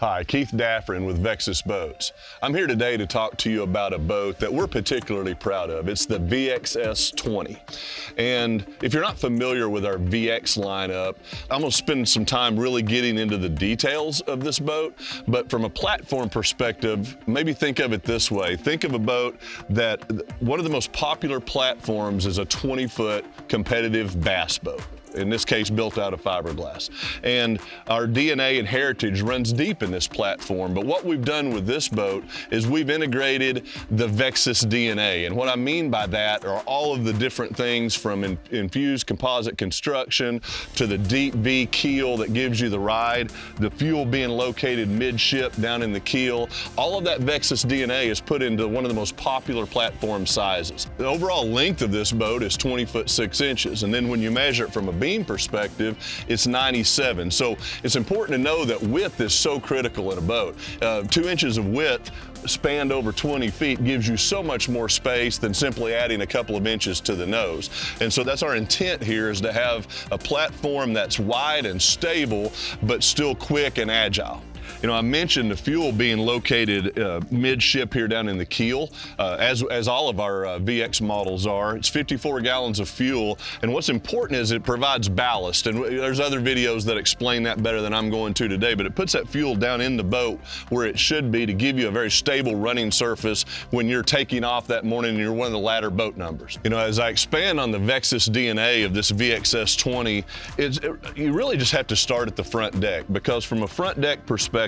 Hi, Keith Daffron with Vexus Boats. I'm here today to talk to you about a boat that we're particularly proud of. It's the VXs20. And if you're not familiar with our VX lineup, I'm going to spend some time really getting into the details of this boat. But from a platform perspective, maybe think of it this way. Think of a boat that one of the most popular platforms is a 20-foot competitive bass boat. In this case, built out of fiberglass. And our DNA and heritage runs deep in this platform, but what we've done with this boat is we've integrated the Vexus DNA. And what I mean by that are all of the different things from infused composite construction to the deep V keel that gives you the ride, the fuel being located midship down in the keel. All of that Vexus DNA is put into one of the most popular platform sizes. The overall length of this boat is 20 foot 6 inches. And then when you measure it from a beam perspective, it's 97. So it's important to know that width is so critical in a boat. 2 inches of width spanned over 20 feet gives you so much more space than simply adding a couple of inches to the nose. And so that's our intent here, is to have a platform that's wide and stable, but still quick and agile. You know, I mentioned the fuel being located midship here down in the keel, as all of our VX models are. It's 54 gallons of fuel, and what's important is it provides ballast, and there's other videos that explain that better than I'm going to today, but it puts that fuel down in the boat where it should be to give you a very stable running surface when you're taking off that morning and you're one of the latter boat numbers. You know, as I expand on the Vexus DNA of this VXs20, you really just have to start at the front deck, because from a front deck perspective,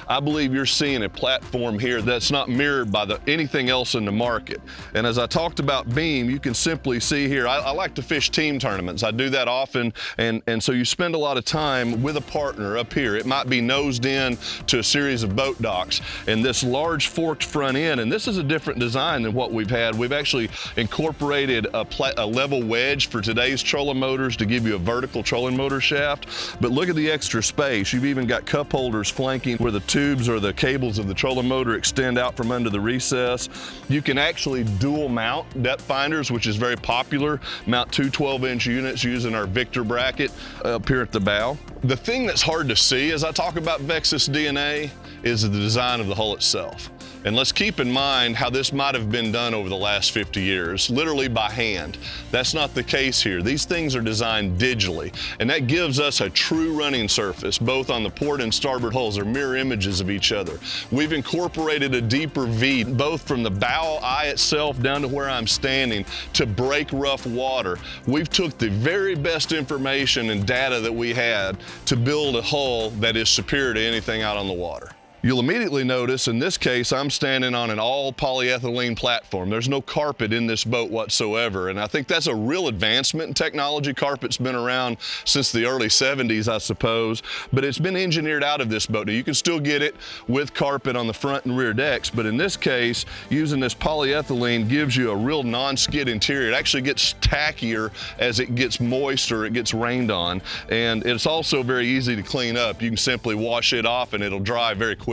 I believe you're seeing a platform here that's not mirrored by anything else in the market. And as I talked about beam, you can simply see here, I like to fish team tournaments. I do that often, and so you spend a lot of time with a partner up here. It might be nosed in to a series of boat docks, and this large forked front end, and this is a different design than what we've had. We've actually incorporated a level wedge for today's trolling motors to give you a vertical trolling motor shaft. But look at the extra space. You've even got cup holders flanking where the tubes or the cables of the trolling motor extend out from under the recess. You can actually dual mount depth finders, which is very popular. Mount two 12-inch units using our Victor bracket up here at the bow. The thing that's hard to see as I talk about Vexus DNA is the design of the hull itself. And let's keep in mind how this might have been done over the last 50 years, literally by hand. That's not the case here. These things are designed digitally, and that gives us a true running surface. Both on the port and starboard hulls are mirror images of each other. We've incorporated a deeper V, both from the bow eye itself down to where I'm standing, to break rough water. We've took the very best information and data that we had to build a hull that is superior to anything out on the water. You'll immediately notice, in this case, I'm standing on an all polyethylene platform. There's no carpet in this boat whatsoever, and I think that's a real advancement in technology. Carpet's been around since the early 70s, I suppose, but it's been engineered out of this boat. Now, you can still get it with carpet on the front and rear decks, but in this case, using this polyethylene gives you a real non-skid interior. It actually gets tackier as it gets moist or it gets rained on, and it's also very easy to clean up. You can simply wash it off and it'll dry very quickly.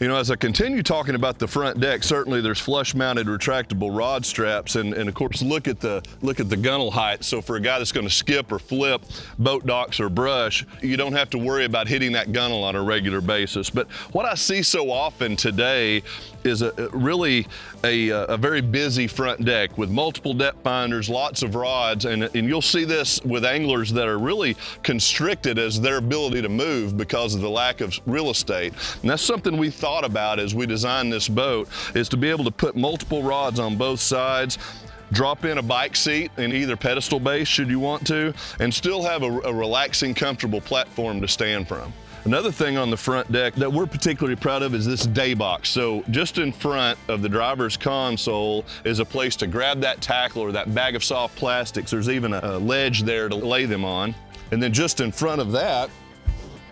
You know, as I continue talking about the front deck, certainly there's flush-mounted retractable rod straps, and of course look at the gunnel height. So for a guy that's going to skip or flip boat docks or brush, you don't have to worry about hitting that gunnel on a regular basis. But what I see so often today is really a very busy front deck with multiple depth finders, lots of rods, and you'll see this with anglers that are really constricted as their ability to move because of the lack of real estate. And that's something we thought about as we designed this boat, is to be able to put multiple rods on both sides, drop in a bike seat in either pedestal base should you want to, and still have a relaxing, comfortable platform to stand from. Another thing on the front deck that we're particularly proud of is this day box. So just in front of the driver's console is a place to grab that tackle or that bag of soft plastics. There's even a ledge there to lay them on. And then just in front of that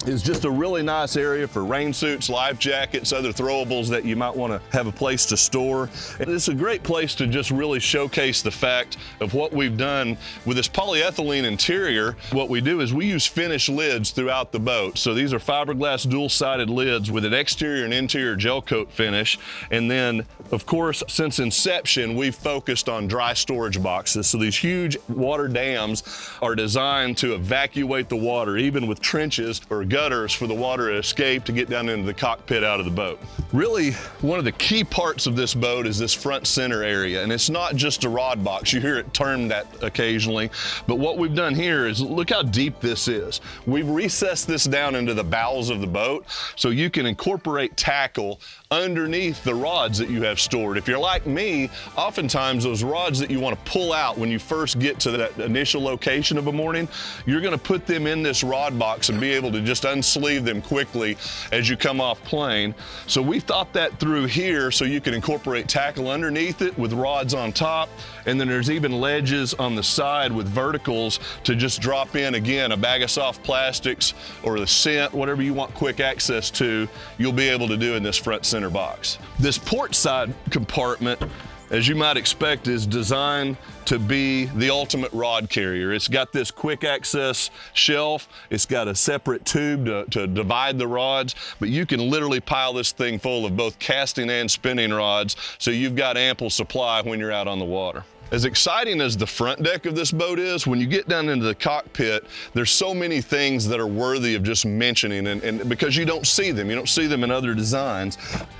is just a really nice area for rain suits, life jackets, other throwables that you might want to have a place to store. And it's a great place to just really showcase the fact of what we've done with this polyethylene interior. What we do is we use finished lids throughout the boat. So these are fiberglass dual-sided lids with an exterior and interior gel coat finish. And then, of course, since inception, we've focused on dry storage boxes. So these huge water dams are designed to evacuate the water, even with trenches or gutters for the water to escape to get down into the cockpit out of the boat. Really, one of the key parts of this boat is this front center area, and it's not just a rod box. You hear it termed that occasionally, but what we've done here is look how deep this is. We've recessed this down into the bowels of the boat so you can incorporate tackle underneath the rods that you have stored. If you're like me, oftentimes those rods that you want to pull out when you first get to that initial location of a mooring, you're going to put them in this rod box and be able to just unsleeve them quickly as you come off plane. So we thought that through here so you can incorporate tackle underneath it with rods on top, and then there's even ledges on the side with verticals to just drop in, again, a bag of soft plastics or the scent, whatever you want quick access to, you'll be able to do in this front center box. This port side compartment, as you might expect, is designed to be the ultimate rod carrier. It's got this quick access shelf. It's got a separate tube to divide the rods, but you can literally pile this thing full of both casting and spinning rods, so you've got ample supply when you're out on the water. As exciting as the front deck of this boat is, when you get down into the cockpit, there's so many things that are worthy of just mentioning, and because you don't see them in other designs.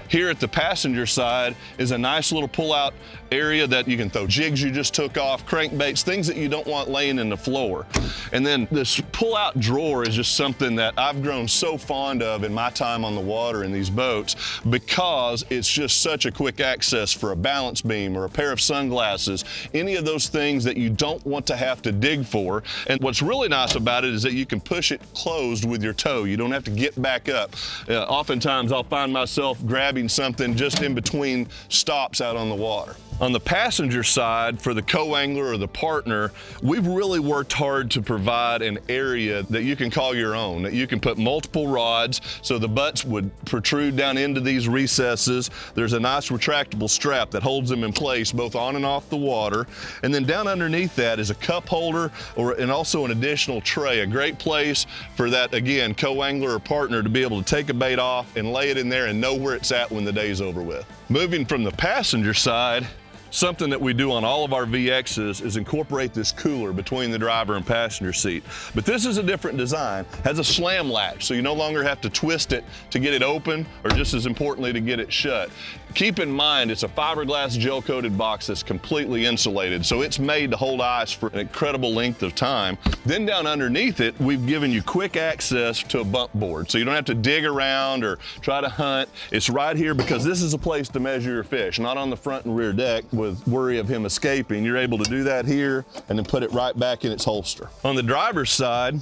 Here at the passenger side is a nice little pull-out area that you can throw jigs you just took off, crankbaits, things that you don't want laying in the floor. And then this pull-out drawer is just something that I've grown so fond of in my time on the water in these boats, because it's just such a quick access for a balance beam or a pair of sunglasses, any of those things that you don't want to have to dig for. And what's really nice about it is that you can push it closed with your toe. You don't have to get back up. Oftentimes I'll find myself grabbing something just in between stops out on the water. On the passenger side, for the co-angler or the partner, we've really worked hard to provide an area that you can call your own, that you can put multiple rods so the butts would protrude down into these recesses. There's a nice retractable strap that holds them in place both on and off the water. And then down underneath that is a cup holder and also an additional tray, a great place for that, again, co-angler or partner to be able to take a bait off and lay it in there and know where it's at when the day's over with. Moving from the passenger side, something that we do on all of our VXs is incorporate this cooler between the driver and passenger seat. But this is a different design. It has a slam latch, so you no longer have to twist it to get it open, or just as importantly, to get it shut. Keep in mind, it's a fiberglass gel-coated box that's completely insulated, so it's made to hold ice for an incredible length of time. Then down underneath it, we've given you quick access to a bump board, so you don't have to dig around or try to hunt. It's right here because this is a place to measure your fish, not on the front and rear deck with worry of him escaping. You're able to do that here and then put it right back in its holster. On the driver's side,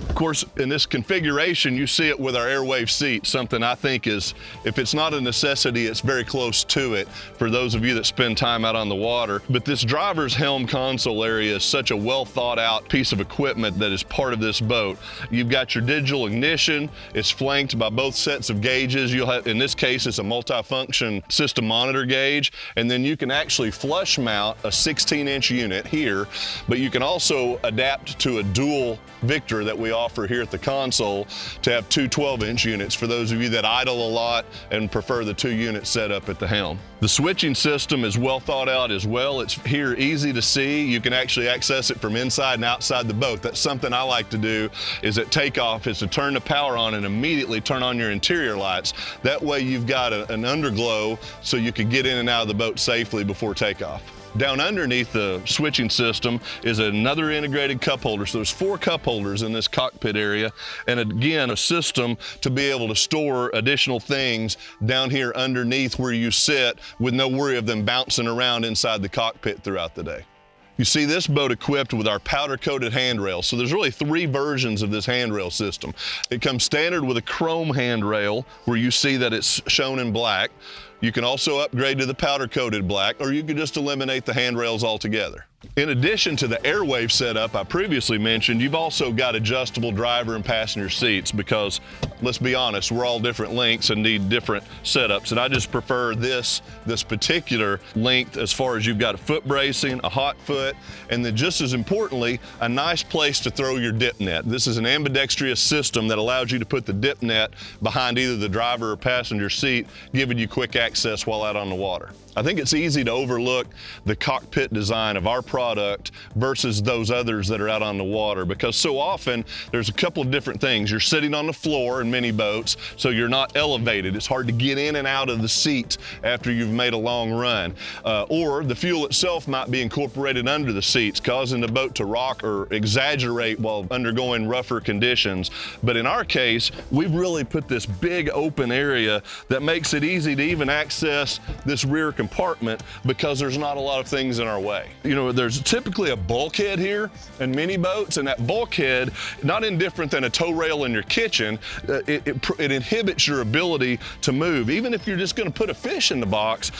of course, in this configuration, you see it with our Airwave seat, something I think is, if it's not a necessity, it's very close to it for those of you that spend time out on the water. But this driver's helm console area is such a well thought out piece of equipment that is part of this boat. You've got your digital ignition. It's flanked by both sets of gauges. You'll have, in this case, it's a multifunction system monitor gauge, and then you can actually flush mount a 16-inch unit here, but you can also adapt to a dual Victor that we offer here at the console to have two 12-inch units for those of you that idle a lot and prefer the 2 unit setup at the helm. The switching system is well thought out as well. It's here easy to see. You can actually access it from inside and outside the boat. That's something I like to do is at takeoff is to turn the power on and immediately turn on your interior lights. That way you've got an underglow so you can get in and out of the boat safely before takeoff. Down underneath the switching system is another integrated cup holder. So there's 4 cup holders in this cockpit area. And again, a system to be able to store additional things down here underneath where you sit with no worry of them bouncing around inside the cockpit throughout the day. You see this boat equipped with our powder-coated handrail. So there's really 3 versions of this handrail system. It comes standard with a chrome handrail where you see that it's shown in black. You can also upgrade to the powder-coated black, or you can just eliminate the handrails altogether. In addition to the Airwave setup I previously mentioned, you've also got adjustable driver and passenger seats because, let's be honest, we're all different lengths and need different setups. And I just prefer this particular length as far as you've got a foot bracing, a hot foot, and then just as importantly, a nice place to throw your dip net. This is an ambidextrous system that allows you to put the dip net behind either the driver or passenger seat, giving you quick access while out on the water. I think it's easy to overlook the cockpit design of our product versus those others that are out on the water, because so often there's a couple of different things. You're sitting on the floor in many boats, so you're not elevated. It's hard to get in and out of the seat after you've made a long run. Or the fuel itself might be incorporated under the seats, causing the boat to rock or exaggerate while undergoing rougher conditions. But in our case, we've really put this big open area that makes it easy to even access this rear compartment because there's not a lot of things in our way. You know, there's typically a bulkhead here in many boats, and that bulkhead, not indifferent than a tow rail in your kitchen, it inhibits your ability to move. Even if you're just going to put a fish in the box,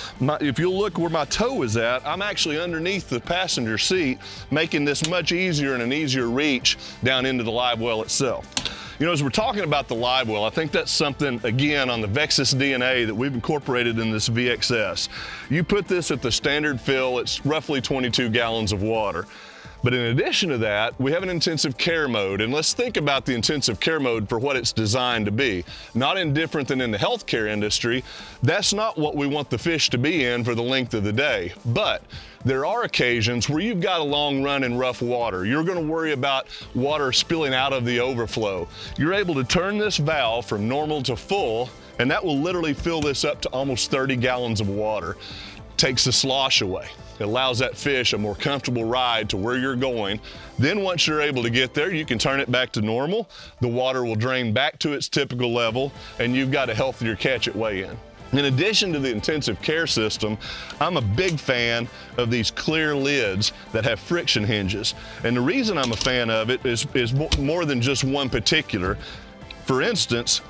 if you'll look where my toe is at, I'm actually underneath the passenger seat, making this much easier and an easier reach down into the live well itself. You know, as we're talking about the live well, I think that's something, again, on the Vexus DNA that we've incorporated in this VXS. You put this at the standard fill, it's roughly 22 gallons of water. But in addition to that, we have an intensive care mode, and let's think about the intensive care mode for what it's designed to be. Not indifferent than in the healthcare industry, that's not what we want the fish to be in for the length of the day. But there are occasions where you've got a long run in rough water. You're going to worry about water spilling out of the overflow. You're able to turn this valve from normal to full, and that will literally fill this up to almost 30 gallons of water. Takes the slosh away. It allows that fish a more comfortable ride to where you're going. Then once you're able to get there, you can turn it back to normal. The water will drain back to its typical level, and you've got a healthier catch at weigh-in. In addition to the intensive care system, I'm a big fan of these clear lids that have friction hinges. And the reason I'm a fan of it is more than just one particular. For instance,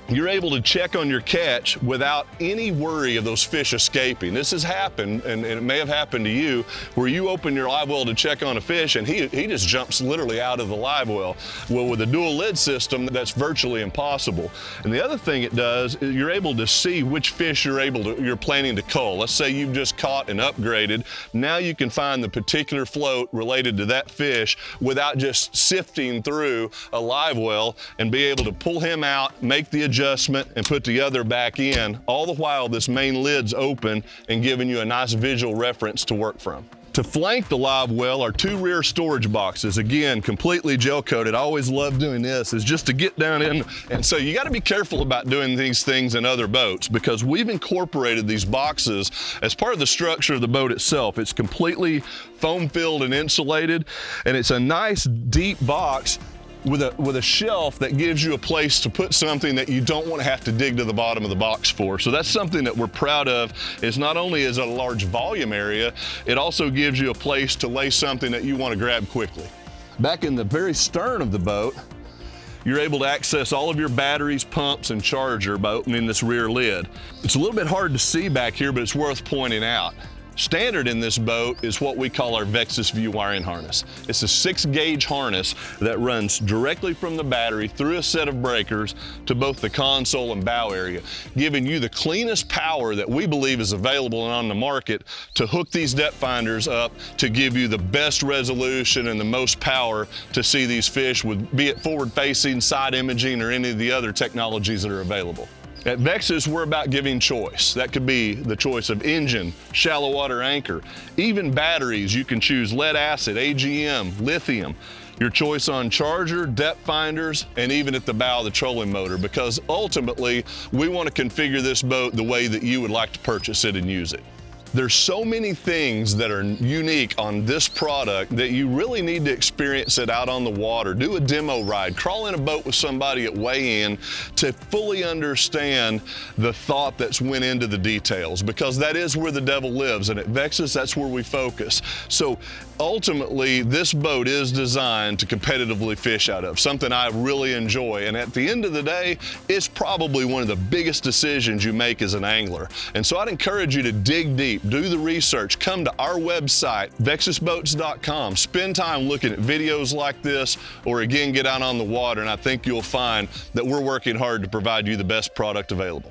you're able to check on your catch without any worry of those fish escaping. This has happened, and it may have happened to you, where you open your live well to check on a fish and he just jumps literally out of the live well. Well, with a dual lid system, that's virtually impossible. And the other thing it does is you're able to see which fish you're planning to cull. Let's say you've just caught and upgraded. Now you can find the particular float related to that fish without just sifting through a live well, and be able to pull him out, make the adjustment, and put the other back in, all the while this main lid's open and giving you a nice visual reference to work from. To flank the live well are two rear storage boxes, again, completely gel coated. I always love doing this, is just to get down in, and so you got to be careful about doing these things in other boats, because we've incorporated these boxes as part of the structure of the boat itself. It's completely foam filled and insulated, and it's a nice deep box with a shelf that gives you a place to put something that you don't want to have to dig to the bottom of the box for. So that's something that we're proud of, is not only is it a large volume area, it also gives you a place to lay something that you want to grab quickly. Back in the very stern of the boat, you're able to access all of your batteries, pumps, and charger by opening this rear lid. It's a little bit hard to see back here, but it's worth pointing out. Standard in this boat is what we call our Vexus View wiring harness. It's a 6-gauge harness that runs directly from the battery through a set of breakers to both the console and bow area, giving you the cleanest power that we believe is available and on the market to hook these depth finders up to give you the best resolution and the most power to see these fish, with be it forward-facing, side imaging, or any of the other technologies that are available. At Vexus, we're about giving choice. That could be the choice of engine, shallow water anchor, even batteries. You can choose lead acid, AGM, lithium, your choice on charger, depth finders, and even at the bow of the trolling motor, because ultimately we want to configure this boat the way that you would like to purchase it and use it. There's so many things that are unique on this product that you really need to experience it out on the water. Do a demo ride, crawl in a boat with somebody at weigh-in to fully understand the thought that's went into the details, because that is where the devil lives, and at Vexus, that's where we focus. So ultimately, this boat is designed to competitively fish out of, something I really enjoy, and at the end of the day, it's probably one of the biggest decisions you make as an angler. And so I'd encourage you to dig deep, do the research, come to our website, VexusBoats.com, spend time looking at videos like this, or again, get out on the water, and I think you'll find that we're working hard to provide you the best product available.